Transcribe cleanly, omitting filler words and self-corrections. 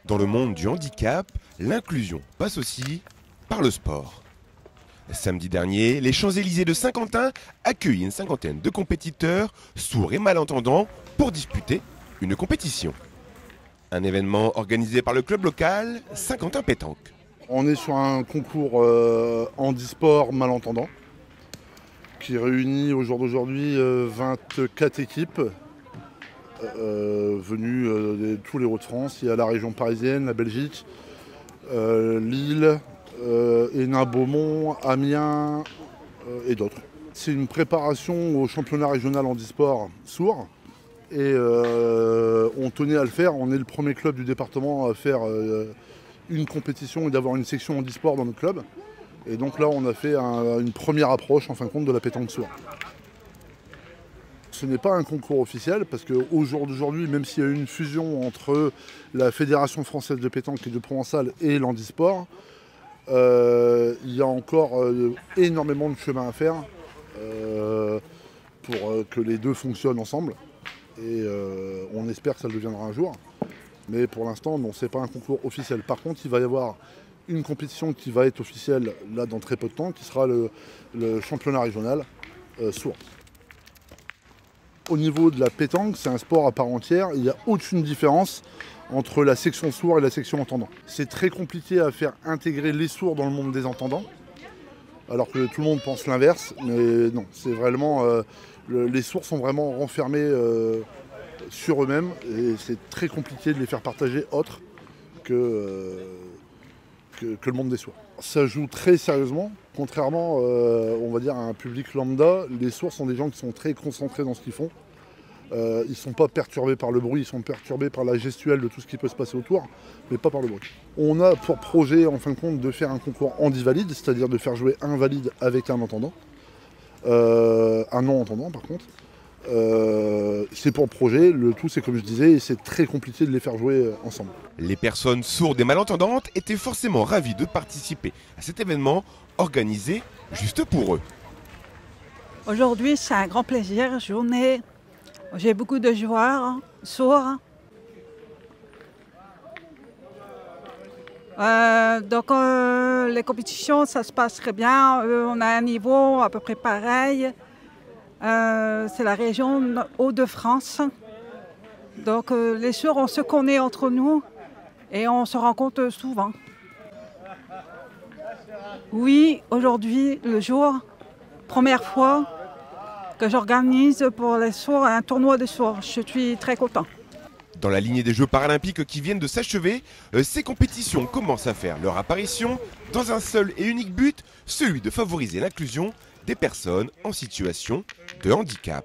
Dans le monde du handicap, l'inclusion passe aussi par le sport. Samedi dernier, les Champs-Élysées de Saint-Quentin accueillent une cinquantaine de compétiteurs sourds et malentendants pour disputer une compétition. Un événement organisé par le club local Saint-Quentin Pétanque. On est sur un concours handisport malentendant qui réunit au jour d'aujourd'hui 24 équipes venues de tous les Hauts-de-France. Il y a la région parisienne, la Belgique, Lille, Hénin-Beaumont, Amiens et d'autres. C'est une préparation au championnat régional handisport sourd et on tenait à le faire. On est le premier club du département à faire une compétition et d'avoir une section handisport dans notre club. Et donc là, on a fait une première approche en fin de compte de la pétanque sourde. Ce n'est pas un concours officiel parce qu'au jour d'aujourd'hui, même s'il y a eu une fusion entre la Fédération française de pétanque et de Provençal et l'handisport, il y a encore énormément de chemin à faire pour que les deux fonctionnent ensemble. Et on espère que ça le deviendra un jour. Mais pour l'instant, non, ce n'est pas un concours officiel. Par contre, il va y avoir une compétition qui va être officielle là dans très peu de temps, qui sera le championnat régional sourd. Au niveau de la pétanque, c'est un sport à part entière. Il n'y a aucune différence entre la section sourd et la section entendant. C'est très compliqué à faire intégrer les sourds dans le monde des entendants, alors que tout le monde pense l'inverse. Mais non, c'est vraiment les sourds sont vraiment renfermés sur eux-mêmes et c'est très compliqué de les faire partager autre que le monde des sourds. Ça joue très sérieusement, contrairement on va dire à un public lambda. Les sourds sont des gens qui sont très concentrés dans ce qu'ils font. Ils ne sont pas perturbés par le bruit, ils sont perturbés par la gestuelle de tout ce qui peut se passer autour, mais pas par le bruit. On a pour projet en fin de compte de faire un concours handi-valide, c'est-à-dire de faire jouer un valide avec un entendant, un non-entendant par contre. C'est pour le projet, le tout c'est comme je disais, c'est très compliqué de les faire jouer ensemble. Les personnes sourdes et malentendantes étaient forcément ravies de participer à cet événement organisé juste pour eux. Aujourd'hui c'est un grand plaisir, j'ai beaucoup de joueurs sourds. Les compétitions ça se passe très bien, on a un niveau à peu près pareil. C'est la région Hauts-de-France. Donc les sourds, on se connaît entre nous et on se rencontre souvent. Oui, aujourd'hui, le jour, première fois que j'organise pour les sourds un tournoi de sourds. Je suis très content. Dans la lignée des Jeux paralympiques qui viennent de s'achever, ces compétitions commencent à faire leur apparition dans un seul et unique but, celui de favoriser l'inclusion des personnes en situation de handicap.